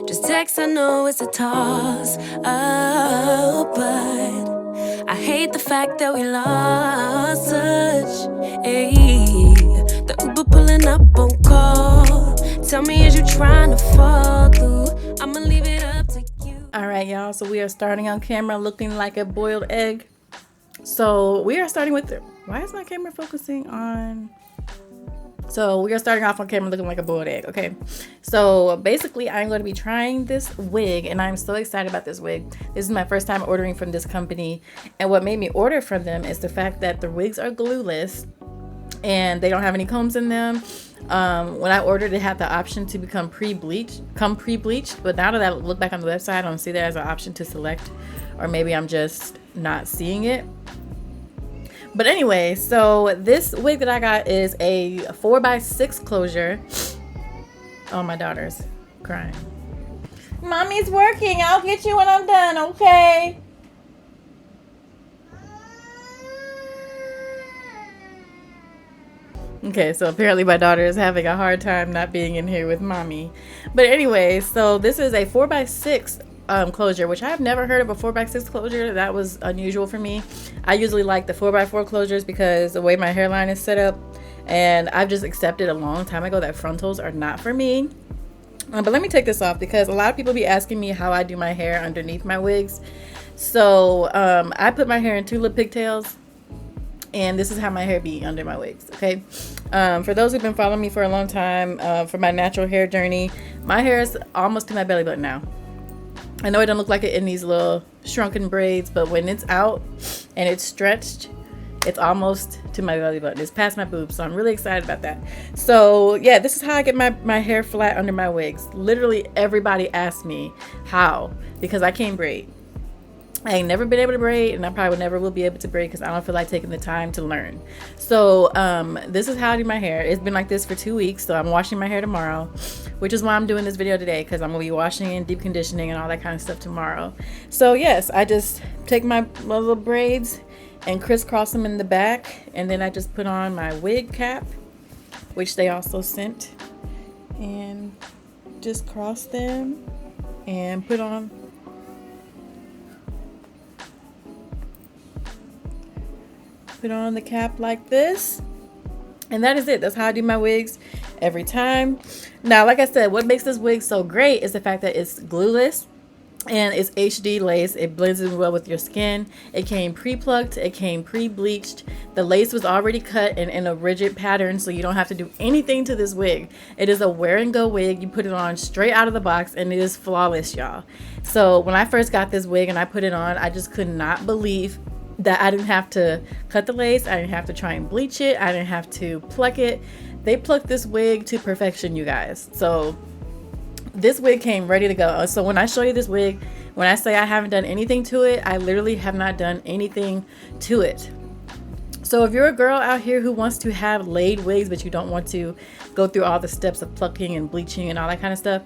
Just text, I know it's a toss up, but I hate the fact that we lost touch. Ayy, the Uber pulling up on call. Tell me, is you trying to fall through? I'ma leave it up to you. All right, y'all, so we are starting on camera looking like a boiled egg. So we are starting with why is my camera focusing on? So we are starting off on camera looking like a boiled egg. Okay, so basically I'm going to be trying this wig, and I'm so excited about this wig. This is my first time ordering from this company, and what made me order from them is the fact that the wigs are glueless and they don't have any combs in them. When I ordered, it had the option to become pre-bleached, but now that I look back on the website, I don't see that as an option to select, or maybe I'm just not seeing it. But anyway, so this wig that I got is a 4x6 closure. Oh, my daughter's crying. Mommy's working. I'll get you when I'm done, okay? Okay, so apparently my daughter is having a hard time not being in here with mommy. But anyway, so this is a 4x6 closure, which I have never heard of a 4x6 closure. That was unusual for me. I usually like the 4x4 closures because the way my hairline is set up, and I've just accepted a long time ago that frontals are not for me. But let me take this off because a lot of people be asking me how I do my hair underneath my wigs. So I put my hair in tulip pigtails, and this is how my hair be under my wigs. Okay, for those who've been following me for a long time, for my natural hair journey, my hair is almost to my belly button now. I know it don't look like it in these little shrunken braids, but when it's out and it's stretched, it's almost to my belly button. It's past my boobs, so I'm really excited about that. So yeah, this is how I get my hair flat under my wigs. Literally everybody asks me how, because I can't braid. I ain't never been able to braid, and I probably never will be able to braid because I don't feel like taking the time to learn. So this is how I do my hair. It's been like this for 2 weeks, so I'm washing my hair tomorrow, which is why I'm doing this video today, because I'm gonna be washing and deep conditioning and all that kind of stuff tomorrow. So yes, I just take my little braids and crisscross them in the back, and then I just put on my wig cap, which they also sent, and just cross them and put on the cap like this, and that is it. That's how I do my wigs every time. Now, like I said, what makes this wig so great is the fact that it's glueless and it's HD lace. It blends in well with your skin. It came pre-plucked, it came pre-bleached. The lace was already cut in a rigid pattern, so you don't have to do anything to this wig. It is a wear and go wig. You put it on straight out of the box, and it is flawless, y'all. So when I first got this wig and I put it on, I just could not believe that I didn't have to cut the lace. I didn't have to try and bleach it. I didn't have to pluck it. They plucked this wig to perfection, you guys. So this wig came ready to go. So when I show you this wig, when I say I haven't done anything to it, I literally have not done anything to it. So if you're a girl out here who wants to have laid wigs, but you don't want to go through all the steps of plucking and bleaching and all that kind of stuff,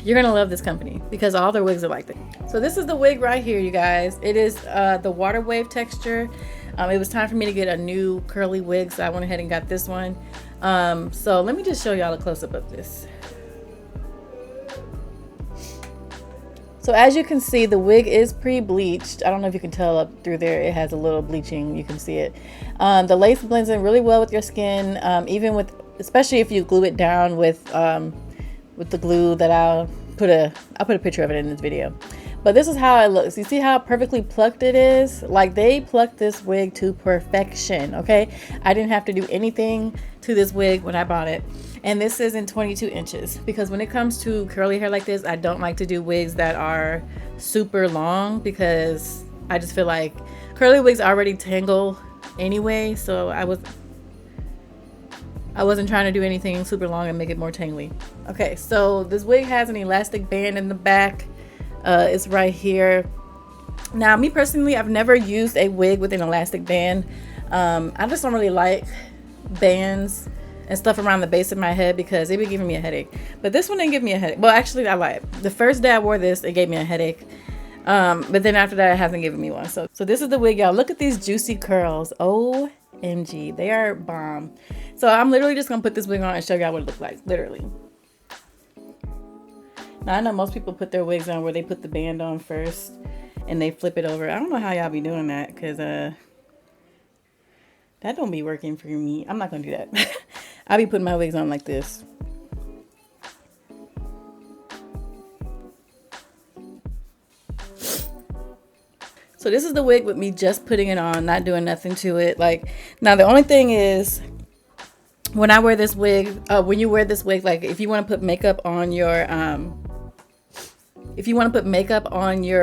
you're gonna love this company because all their wigs are like that. So this is the wig right here, you guys. It is the water wave texture. It was time for me to get a new curly wig, so I went ahead and got this one. So let me just show y'all a close-up of this. So as you can see, the wig is pre-bleached. I don't know if you can tell up through there, it has a little bleaching, you can see it. The lace blends in really well with your skin, especially if you glue it down with the glue that I'll put a picture of it in this video. But this is how it looks. You see how perfectly plucked it is? Like, they plucked this wig to perfection, okay? I didn't have to do anything to this wig when I bought it. And this is in 22 inches, because when it comes to curly hair like this, I don't like to do wigs that are super long, because I just feel like curly wigs already tangle anyway, so I wasn't trying to do anything super long and make it more tangly. Okay, so this wig has an elastic band in the back. It's right here. Now, me personally, I've never used a wig with an elastic band. I just don't really like bands and stuff around the base of my head because it be giving me a headache. But this one didn't give me a headache. Well, actually, I lied. The first day I wore this, it gave me a headache. But then after that, it hasn't given me one. So this is the wig, y'all. Look at these juicy curls. OMG, they are bomb. So I'm literally just gonna put this wig on and show y'all what it looks like, literally. I know most people put their wigs on where they put the band on first and they flip it over. I don't know how y'all be doing that, because that don't be working for me. I'm not gonna do that. I be putting my wigs on like this. So this is the wig with me just putting it on, not doing nothing to it. Like, now the only thing is, when I wear this wig, when you wear this wig, like if you want to put makeup on your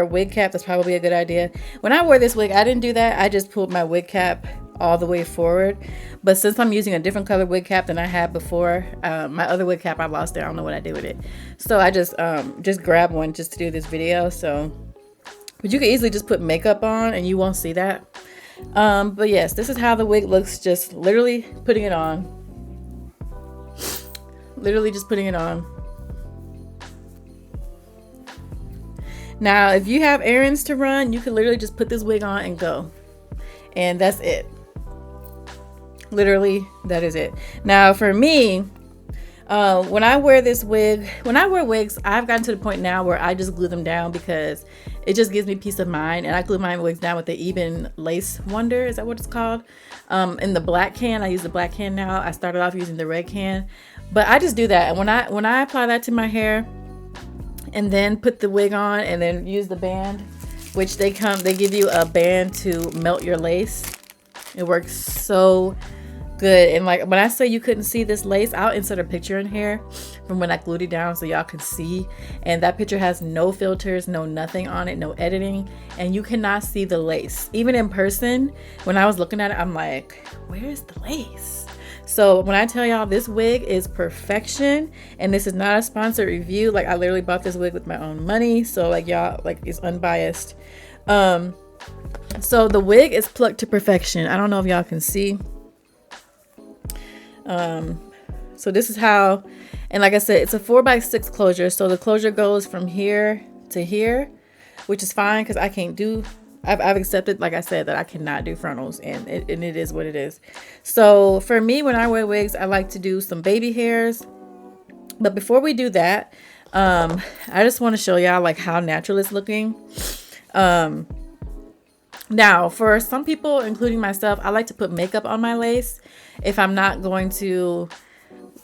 wig cap, that's probably a good idea. When I wear this wig, I didn't do that. I just pulled my wig cap all the way forward. But since I'm using a different color wig cap than I had before, my other wig cap I lost it. I don't know what I did with it. So I just grabbed one just to do this video. So, but you can easily just put makeup on and you won't see that. But yes, this is how the wig looks, just literally putting it on. Literally just putting it on. Now, if you have errands to run, you can literally just put this wig on and go. And that's it. Literally, that is it. Now, for me, when I wear this wig, when I wear wigs, I've gotten to the point now where I just glue them down because it just gives me peace of mind. And I glue my wigs down with the Eben Lace Wonder. Is that what it's called? In the black can. I use the black can now. I started off using the red can. But I just do that. And when I apply that to my hair and then put the wig on and then use the band, which they give you a band to melt your lace. It works so good. And like when I say you couldn't see this lace, I'll insert a picture in here from when I glued it down so y'all can see. And that picture has no filters, no nothing on it, no editing, and you cannot see the lace. Even in person, when I was looking at it, I'm like, where's the lace? So when I tell y'all this wig is perfection, and this is not a sponsored review, like I literally bought this wig with my own money, so like y'all, like it's unbiased. So the wig is plucked to perfection. I don't know if y'all can see. So this is how, and like I said, it's a 4x6 closure. So the closure goes from here to here, which is fine because I can't do, I've accepted, like I said, that I cannot do frontals, and it is what it is. So for me, when I wear wigs, I like to do some baby hairs. But before we do that, I just want to show y'all like how natural it's looking. Now, for some people, including myself, I like to put makeup on my lace. If I'm not going to,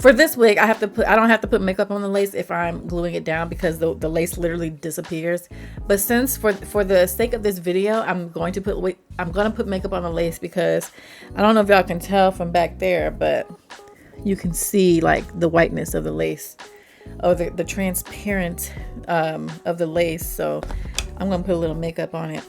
for this wig, I don't have to put makeup on the lace if I'm gluing it down because the lace literally disappears. But since for the sake of this video, I'm going to put makeup on the lace because I don't know if y'all can tell from back there, but you can see like the whiteness of the lace, or the transparent of the lace. So I'm gonna put a little makeup on it.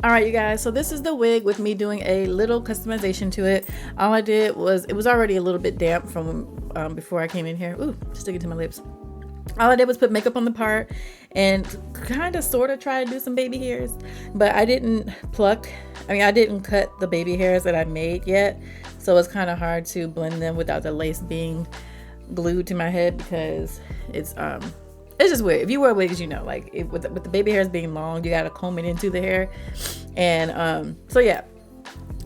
All right, you guys, so this is the wig with me doing a little customization to it. All I did was, it was already a little bit damp from before I came in here. Ooh, sticking to my lips. All I did was put makeup on the part and kind of sort of try to do some baby hairs, but I didn't I didn't cut the baby hairs that I made yet, so it's kind of hard to blend them without the lace being glued to my head, because it's just weird. If you wear wigs, you know, like with the baby hairs being long, you gotta comb it into the hair. And so yeah,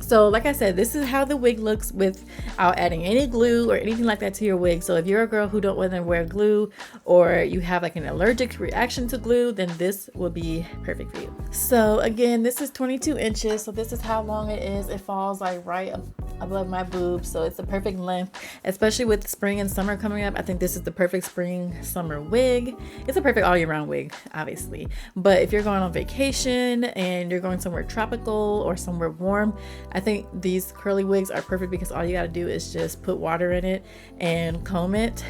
so like I said, this is how the wig looks without adding any glue or anything like that to your wig. So if you're a girl who don't want to wear glue, or you have like an allergic reaction to glue, then this will be perfect for you. So again, this is 22 inches, so this is how long it is. It falls like right above my boobs, so it's the perfect length, especially with spring and summer coming up. I think this is the perfect spring summer wig. It's a perfect all year round wig, obviously, but if you're going on vacation and you're going somewhere tropical or somewhere warm, I think these curly wigs are perfect, because all you got to do is just put water in it and comb it,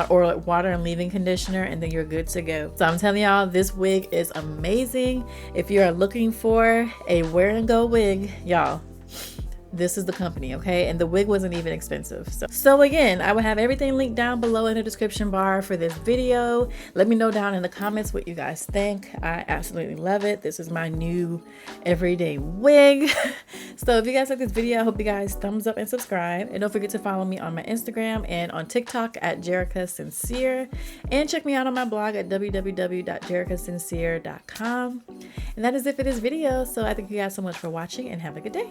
or water and leave-in conditioner, and then you're good to go. So I'm telling y'all, this wig is amazing. If you are looking for a wear and go wig, y'all, this is the company, okay? And the wig wasn't even expensive. So again, I will have everything linked down below in the description bar for this video. Let me know down in the comments what you guys think. I absolutely love it. This is my new everyday wig. So if you guys like this video, I hope you guys thumbs up and subscribe. And don't forget to follow me on my Instagram and on TikTok at JERIKASYNCERE. And check me out on my blog at www.jerikasyncere.com. And that is it for this video. So I thank you guys so much for watching, and have a good day.